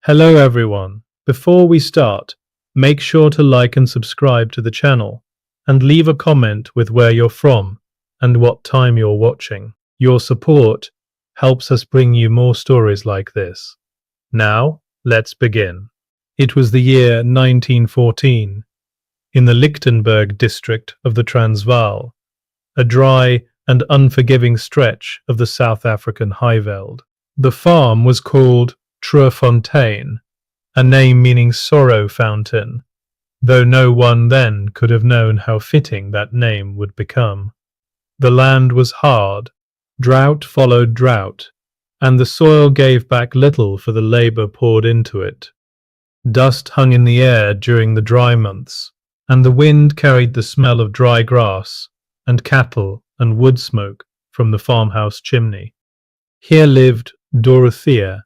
Hello everyone. Before we start, make sure to like and subscribe to the channel and leave a comment with where you're from and what time you're watching. Your support helps us bring you more stories like this. Now, let's begin. It was the year 1914 in the Lichtenberg district of the Transvaal, a dry and unforgiving stretch of the South African Highveld. The farm was called Treurfontein, a name meaning sorrow fountain, though no one then could have known how fitting that name would become. The land was hard, drought followed drought, and the soil gave back little for the labour poured into it. Dust hung in the air during the dry months, and the wind carried the smell of dry grass and cattle and wood smoke from the farmhouse chimney. Here lived Dorethea,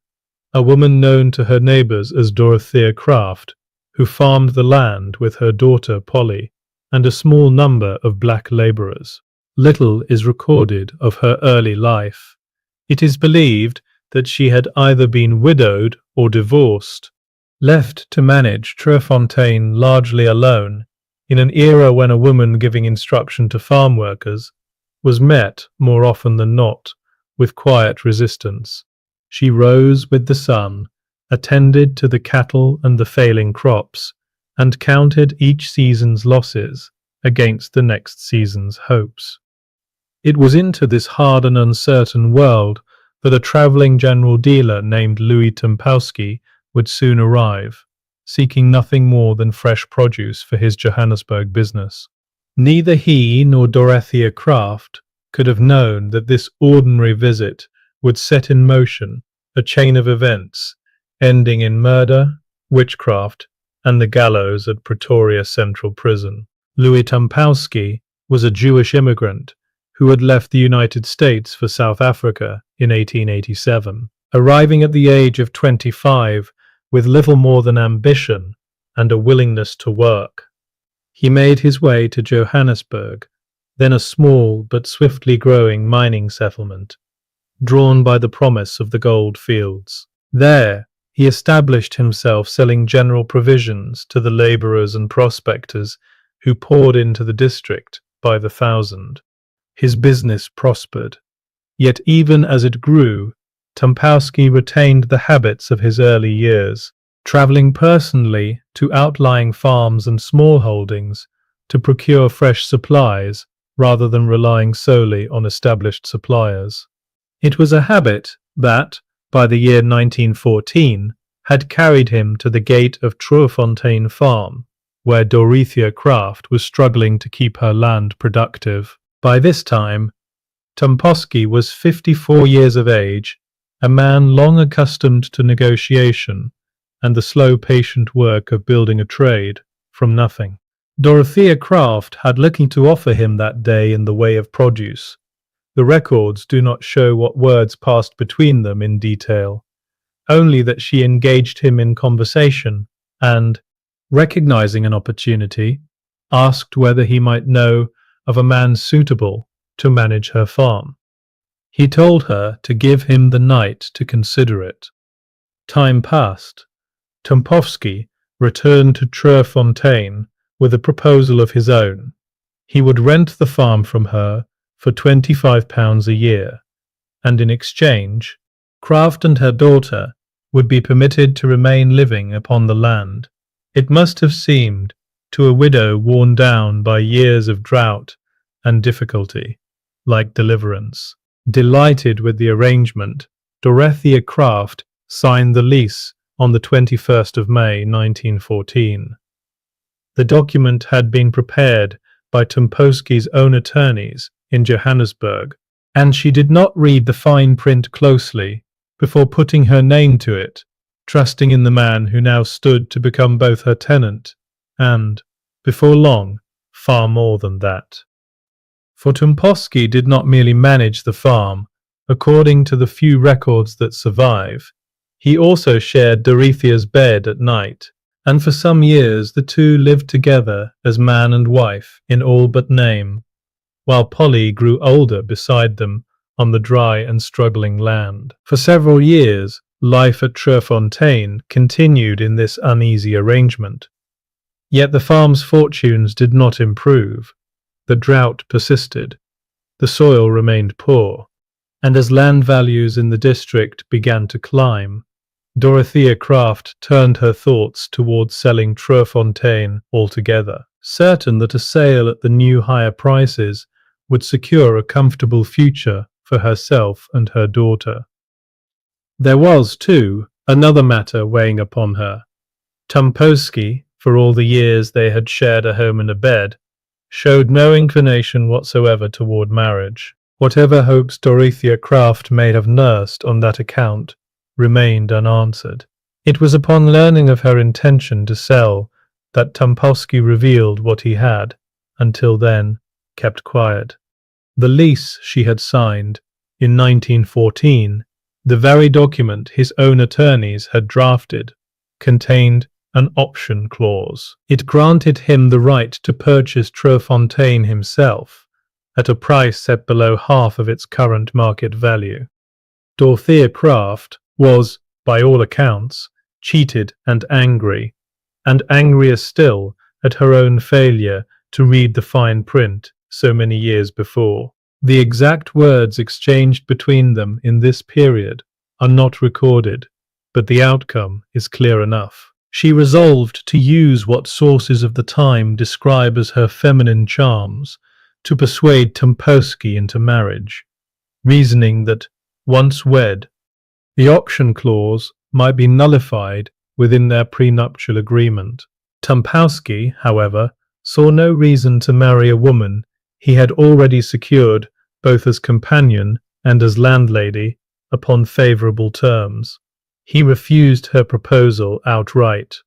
a woman known to her neighbours as Dorethea Craft, who farmed the land with her daughter Polly and a small number of black labourers. Little is recorded of her early life. It is believed that she had either been widowed or divorced, left to manage Treurfontein largely alone, in an era when a woman giving instruction to farm workers was met, more often than not, with quiet resistance. She rose with the sun, attended to the cattle and the failing crops, and counted each season's losses against the next season's hopes. It was into this hard and uncertain world that a travelling general dealer named Louis Tempowski would soon arrive, seeking nothing more than fresh produce for his Johannesburg business. Neither he nor Dorethea Craft could have known that this ordinary visit would set in motion a chain of events ending in murder, witchcraft, and the gallows at Pretoria Central Prison. Louis Tempowski was a Jewish immigrant who had left the United States for South Africa in 1887, arriving at the age of 25 with little more than ambition and a willingness to work. He made his way to Johannesburg, then a small but swiftly growing mining settlement, drawn by the promise of the gold fields. There, he established himself selling general provisions to the labourers and prospectors who poured into the district by the thousand. His business prospered, yet even as it grew, Tempowski retained the habits of his early years, travelling personally to outlying farms and small holdings to procure fresh supplies rather than relying solely on established suppliers. It was a habit that, by the year 1914, had carried him to the gate of Treurfontein Farm, where Dorethea Craft was struggling to keep her land productive. By this time, Tempowski was 54 years of age, a man long accustomed to negotiation and the slow, patient work of building a trade from nothing. Dorethea Craft had little to offer him that day in the way of produce. The records do not show what words passed between them in detail, only that she engaged him in conversation and, recognizing an opportunity, asked whether he might know of a man suitable to manage her farm. He told her to give him the night to consider it. Time passed. Tempowski returned to Treurfontein with a proposal of his own. He would rent the farm from her for £25 a year, and in exchange, Craft and her daughter would be permitted to remain living upon the land. It must have seemed to a widow worn down by years of drought and difficulty, like deliverance. Delighted with the arrangement, Dorethea Craft signed the lease on the 21st of May 1914. The document had been prepared by Tempowski's own attorneys in Johannesburg, and she did not read the fine print closely before putting her name to it, trusting in the man who now stood to become both her tenant and, before long, far more than that. For Tempowski did not merely manage the farm. According to the few records that survive, he also shared Dorethea's bed at night, and for some years the two lived together as man and wife in all but name, while Polly grew older beside them on the dry and struggling land. For several years, life at Trefontaine continued in this uneasy arrangement. Yet the farm's fortunes did not improve. The drought persisted, the soil remained poor, and as land values in the district began to climb, Dorethea Craft turned her thoughts towards selling Trefontaine altogether, certain that a sale at the new higher prices would secure a comfortable future for herself and her daughter. There was, too, another matter weighing upon her. Tumpowski, for all the years they had shared a home and a bed, showed no inclination whatsoever toward marriage. Whatever hopes Dorethea Craft may have nursed on that account remained unanswered. It was upon learning of her intention to sell that Tumpowski revealed what he had, until then, kept quiet. The lease she had signed in 1914, the very document his own attorneys had drafted, contained an option clause. It granted him the right to purchase Trefontaine himself at a price set below half of its current market value. Dorethea Craft was, by all accounts, cheated and angrier still at her own failure to read the fine print so many years before. The exact words exchanged between them in this period are not recorded, but the outcome is clear enough. She resolved to use what sources of the time describe as her feminine charms to persuade Tumpowski into marriage, reasoning that, once wed, the option clause might be nullified within their prenuptial agreement. Tumpowski, however, saw no reason to marry a woman he had already secured both as companion and as landlady upon favourable terms. He refused her proposal outright.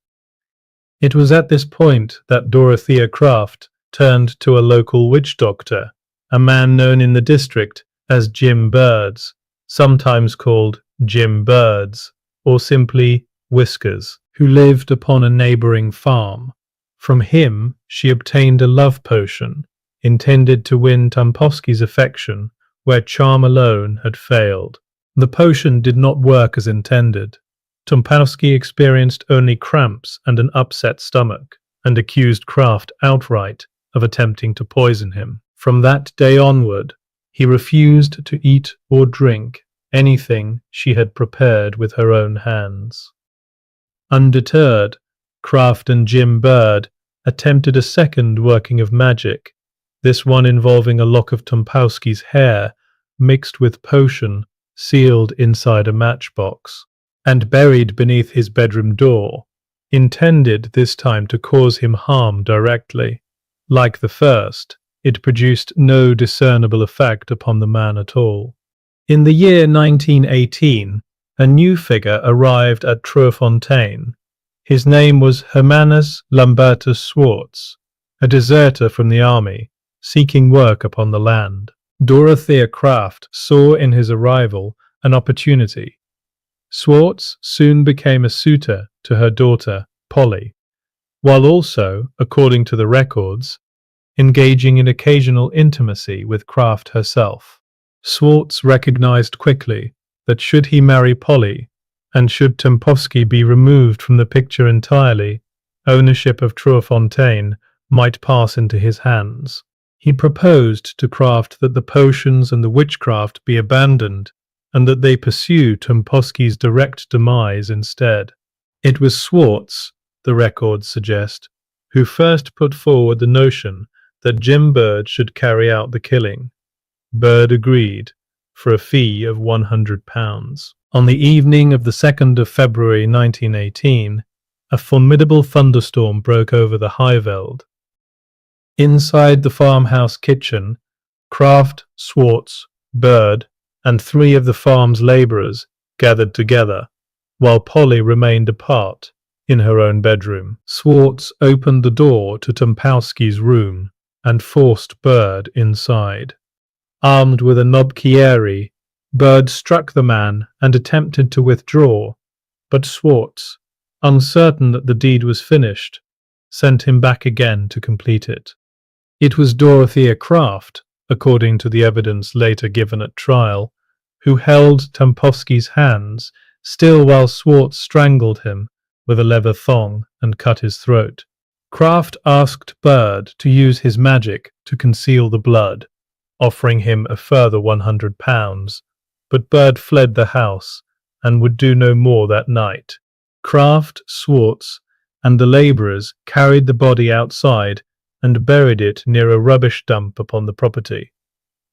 It was at this point that Dorethea Craft turned to a local witch doctor, a man known in the district as Jim Birds, sometimes called Jim Birds, or simply Whiskers, who lived upon a neighbouring farm. From him she obtained a love potion intended to win Tumpowski's affection where charm alone had failed. The potion did not work as intended. Tumpowski experienced only cramps and an upset stomach, and accused Craft outright of attempting to poison him. From that day onward, he refused to eat or drink anything she had prepared with her own hands. Undeterred, Craft and Jim Bird attempted a second working of magic, this one involving a lock of Tumpowski's hair mixed with potion sealed inside a matchbox and buried beneath his bedroom door, intended this time to cause him harm directly. Like the first, it produced no discernible effect upon the man at all. In the year 1918, a new figure arrived at Trefontaine. His name was Hermanus Lambertus Swartz, a deserter from the army, seeking work upon the land. Dorethea Craft saw in his arrival an opportunity. Swartz soon became a suitor to her daughter, Polly, while also, according to the records, engaging in occasional intimacy with Craft herself. Swartz recognized quickly that should he marry Polly, and should Tumpowski be removed from the picture entirely, ownership of Trefontaine might pass into his hands. He proposed to Craft that the potions and the witchcraft be abandoned, and that they pursue Tumpowski's direct demise instead. It was Swartz, the records suggest, who first put forward the notion that Jim Bird should carry out the killing. Bird agreed, for a fee of £100. On the evening of the 2nd of February 1918, a formidable thunderstorm broke over the Highveld. Inside the farmhouse kitchen, Craft, Swartz, Bird, and 3 of the farm's labourers gathered together, while Polly remained apart in her own bedroom. Swartz opened the door to Tumpowski's room and forced Bird inside. Armed with a knobkieri, Bird struck the man and attempted to withdraw, but Swartz, uncertain that the deed was finished, sent him back again to complete it. It was Dorethea Craft, according to the evidence later given at trial, who held Tumpowski's hands still while Swartz strangled him with a leather thong and cut his throat. Kraft asked Bird to use his magic to conceal the blood, offering him a further £100, but Bird fled the house and would do no more that night. Kraft, Swartz, and the labourers carried the body outside and buried it near a rubbish dump upon the property.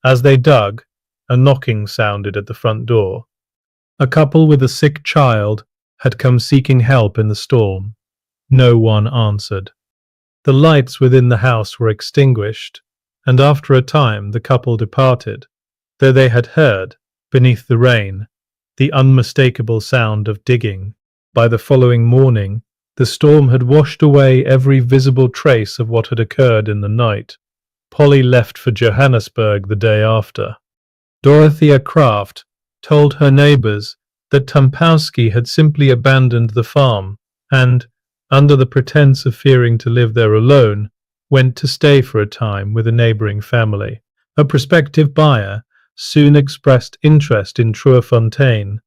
As they dug, a knocking sounded at the front door. A couple with a sick child had come seeking help in the storm. No one answered. The lights within the house were extinguished, and after a time the couple departed, though they had heard, beneath the rain, the unmistakable sound of digging. By the following morning, the storm had washed away every visible trace of what had occurred in the night. Polly left for Johannesburg the day after. Dorethea Kraft told her neighbours that Tumpowski had simply abandoned the farm and, under the pretence of fearing to live there alone, went to stay for a time with a neighbouring family. A prospective buyer soon expressed interest in Truefontaine,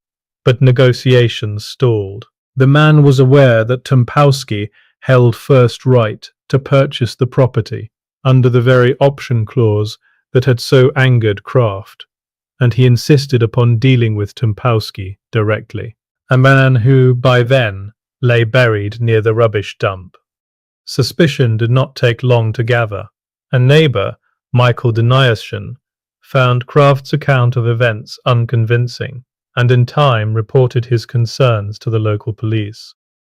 but negotiations stalled. The man was aware that Tumpowski held first right to purchase the property under the very option clause that had so angered Kraft, and he insisted upon dealing with Tumpowski directly, a man who, by then, lay buried near the rubbish dump. Suspicion did not take long to gather. A neighbour, Michael Deniashan, found Kraft's account of events unconvincing, and in time reported his concerns to the local police.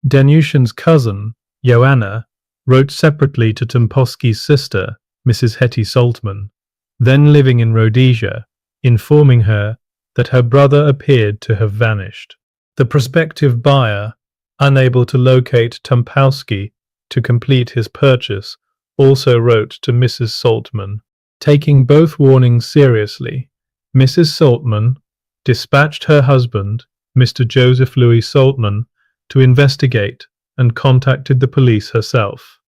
Deniashan's cousin, Joanna, wrote separately to Tumpowski's sister, Mrs. Hetty Saltman, then living in Rhodesia, informing her that her brother appeared to have vanished. The prospective buyer, unable to locate Tumpowski to complete his purchase, also wrote to Mrs. Saltman. Taking both warnings seriously, Mrs. Saltman dispatched her husband, Mr. Joseph Louis Saltman, to investigate and contacted the police herself.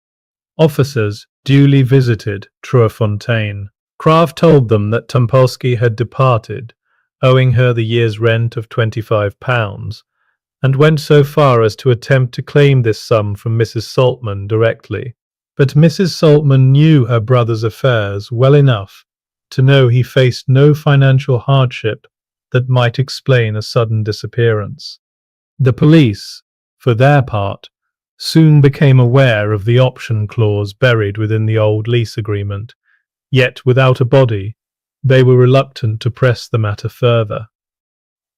Officers duly visited Truefontaine. Kraft told them that Tumpowski had departed, owing her the year's rent of £25, and went so far as to attempt to claim this sum from Mrs. Saltman directly. But Mrs. Saltman knew her brother's affairs well enough to know he faced no financial hardship that might explain a sudden disappearance. The police, for their part, soon became aware of the option clause buried within the old lease agreement, yet without a body, they were reluctant to press the matter further.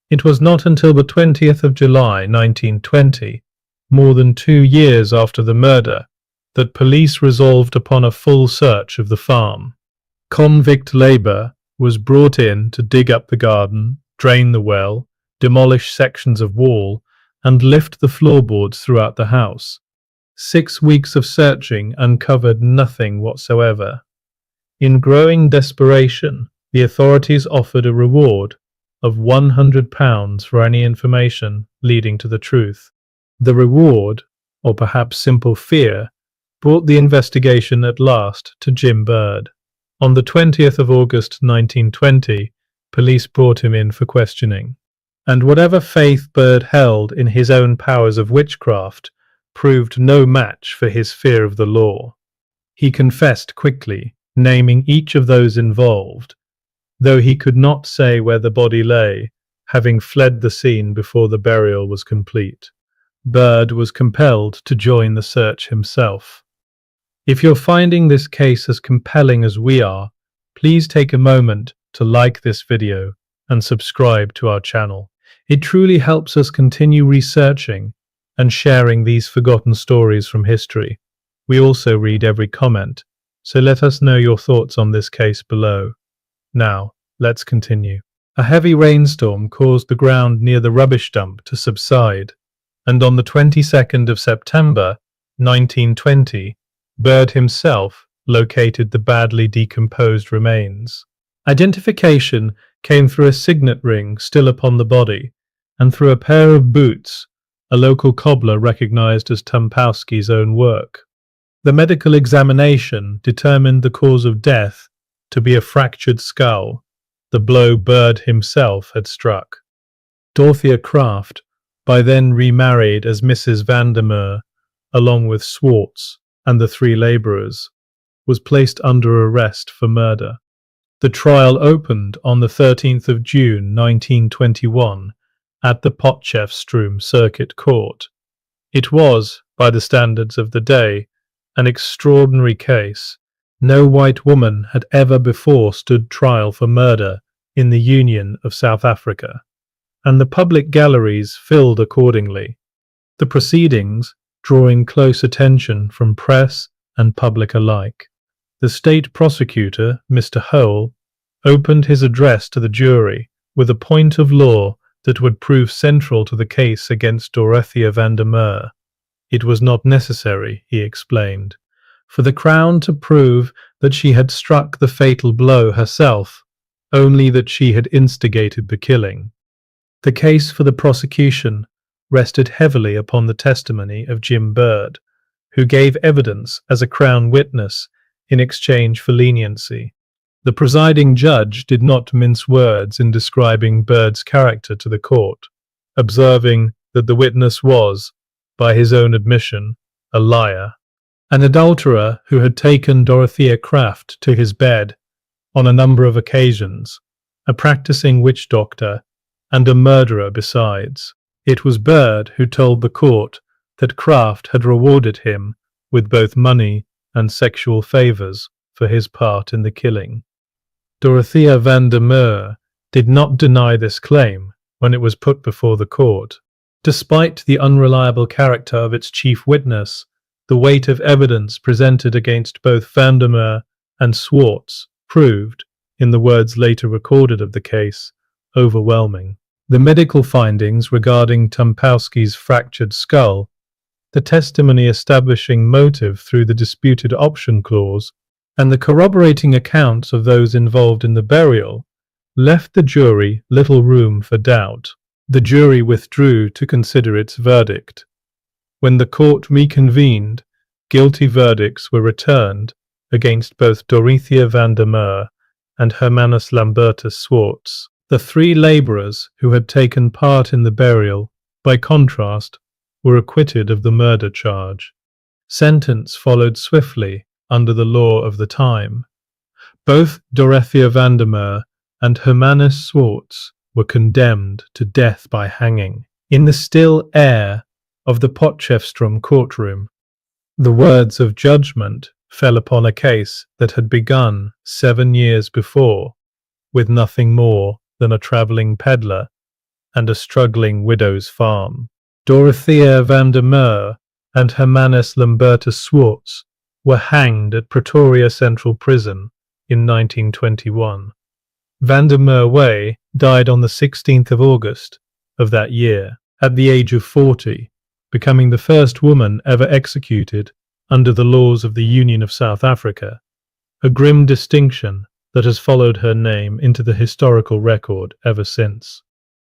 It was not until the 20th of July 1920, more than 2 years after the murder, that police resolved upon a full search of the farm. Convict labour was brought in to dig up the garden, drain the well, demolish sections of wall, and lift the floorboards throughout the house. 6 weeks of searching uncovered nothing whatsoever. In growing desperation, the authorities offered a reward of £100 for any information leading to the truth. The reward, or perhaps simple fear, brought the investigation at last to Jim Bird. On the 20th of August 1920, police brought him in for questioning. And whatever faith Bird held in his own powers of witchcraft proved no match for his fear of the law. He confessed quickly, naming each of those involved, though he could not say where the body lay, having fled the scene before the burial was complete. Bird was compelled to join the search himself. If you're finding this case as compelling as we are, please take a moment to like this video and subscribe to our channel. It truly helps us continue researching and sharing these forgotten stories from history. We also read every comment, so let us know your thoughts on this case below. Now, let's continue. A heavy rainstorm caused the ground near the rubbish dump to subside, and on the 22nd of September 1920, Bird himself located the badly decomposed remains. Identification came through a signet ring still upon the body, and through a pair of boots a local cobbler recognized as Tumpowski's own work. The medical examination determined the cause of death to be a fractured skull, the blow Bird himself had struck. Dorethea Kraft by then remarried as Mrs. Vandermeer, along with Swartz and the 3 labourers, was placed under arrest for murder. The trial opened on the 13th of June 1921 at the Potchefstroom Circuit Court. It was, by the standards of the day, an extraordinary case. No white woman had ever before stood trial for murder in the Union of South Africa, and the public galleries filled accordingly, the proceedings drawing close attention from press and public alike. The state prosecutor, Mr. Hole, opened his address to the jury with a point of law that would prove central to the case against Dorethea Vandermeer. It was not necessary, he explained, for the Crown to prove that she had struck the fatal blow herself, only that she had instigated the killing. The case for the prosecution rested heavily upon the testimony of Jim Bird, who gave evidence as a Crown witness in exchange for leniency. The presiding judge did not mince words in describing Bird's character to the court, observing that the witness was, by his own admission, a liar, an adulterer who had taken Dorethea Craft to his bed on a number of occasions, a practicing witch doctor, and a murderer besides. It was Bird who told the court that Craft had rewarded him with both money and sexual favours for his part in the killing. Dorethea Vandermeer did not deny this claim when it was put before the court. Despite the unreliable character of its chief witness, the weight of evidence presented against both Vandermeer and Swartz proved, in the words later recorded of the case, overwhelming. The medical findings regarding Tumpowski's fractured skull, the testimony establishing motive through the disputed option clause, and the corroborating accounts of those involved in the burial left the jury little room for doubt. The jury withdrew to consider its verdict. When the court reconvened, guilty verdicts were returned against both Dorethea Vandermeer and Hermanus Lambertus Swartz. The 3 labourers who had taken part in the burial, by contrast, were acquitted of the murder charge. Sentence followed swiftly under the law of the time. Both Dorethea Vandermeer and Hermanus Swartz were condemned to death by hanging. In the still air of the Potchefstroom courtroom, the words of judgment fell upon a case that had begun 7 years before, with nothing more than a travelling peddler and a struggling widow's farm. Dorethea Vandermeer and Hermanus Lambertus Swartz were hanged at Pretoria Central Prison in 1921. Vandermeer Way died on the 16th of August of that year, at the age of 40, becoming the first woman ever executed under the laws of the Union of South Africa, a grim distinction that has followed her name into the historical record ever since.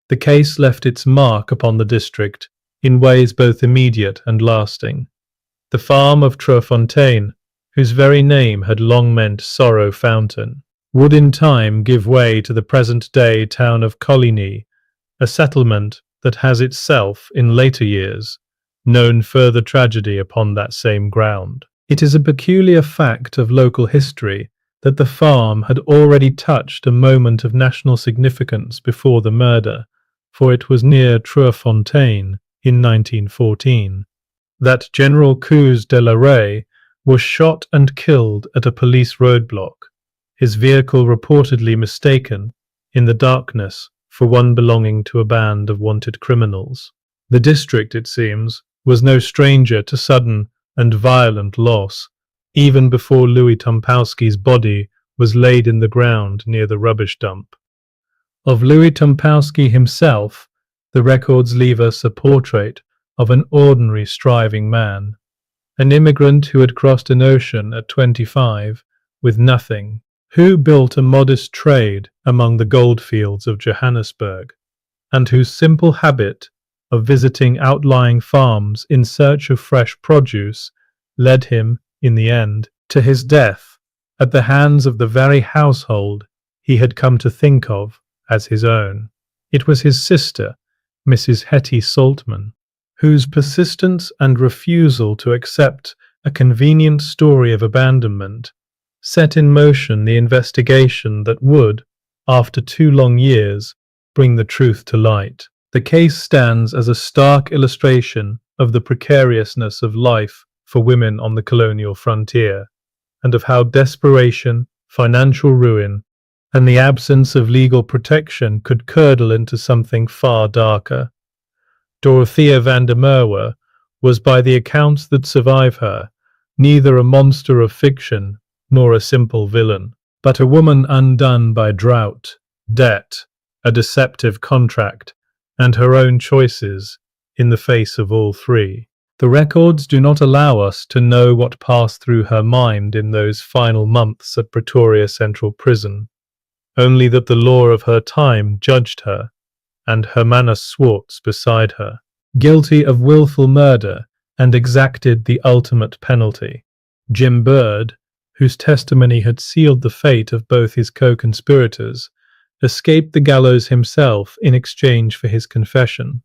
The case left its mark upon the district in ways both immediate and lasting. The farm of Treurfontein, whose very name had long meant Sorrow Fountain, would in time give way to the present-day town of Coligny, a settlement that has itself, in later years, known further tragedy upon that same ground. It is a peculiar fact of local history that the farm had already touched a moment of national significance before the murder, for it was near Treurfontein in 1914 that General Coues de la Rey was shot and killed at a police roadblock, his vehicle reportedly mistaken in the darkness for one belonging to a band of wanted criminals. The district, it seems, was no stranger to sudden and violent loss, even before Louis Tumpowski's body was laid in the ground near the rubbish dump. Of Louis Tumpowski himself, the records leave us a portrait of an ordinary striving man, an immigrant who had crossed an ocean at 25 with nothing, who built a modest trade among the goldfields of Johannesburg, and whose simple habit of visiting outlying farms in search of fresh produce led him, in the end, to his death at the hands of the very household he had come to think of as his own. It was his sister, Mrs. Hetty Saltman, whose persistence and refusal to accept a convenient story of abandonment set in motion the investigation that would, after 2 long years, bring the truth to light. The case stands as a stark illustration of the precariousness of life for women on the colonial frontier, and of how desperation, financial ruin, and the absence of legal protection could curdle into something far darker. Dorethea van der Merwe was, by the accounts that survive her, neither a monster of fiction nor a simple villain, but a woman undone by drought, debt, a deceptive contract, and her own choices in the face of all three. The records do not allow us to know what passed through her mind in those final months at Pretoria Central Prison, only that the law of her time judged her, and Hermanus Swartz beside her, guilty of willful murder and exacted the ultimate penalty. Jim Bird, whose testimony had sealed the fate of both his co-conspirators, escaped the gallows himself in exchange for his confession,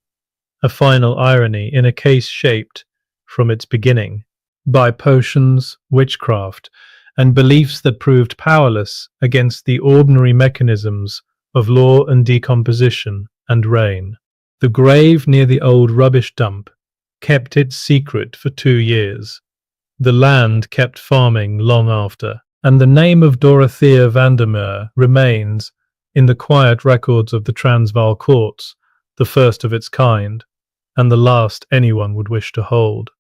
a final irony in a case shaped, from its beginning, by potions, witchcraft, and beliefs that proved powerless against the ordinary mechanisms of law and decomposition and rain. The grave near the old rubbish dump kept its secret for 2 years. The land kept farming long after, and the name of Dorethea van der Merwe remains, in the quiet records of the Transvaal courts, the first of its kind, and the last anyone would wish to hold.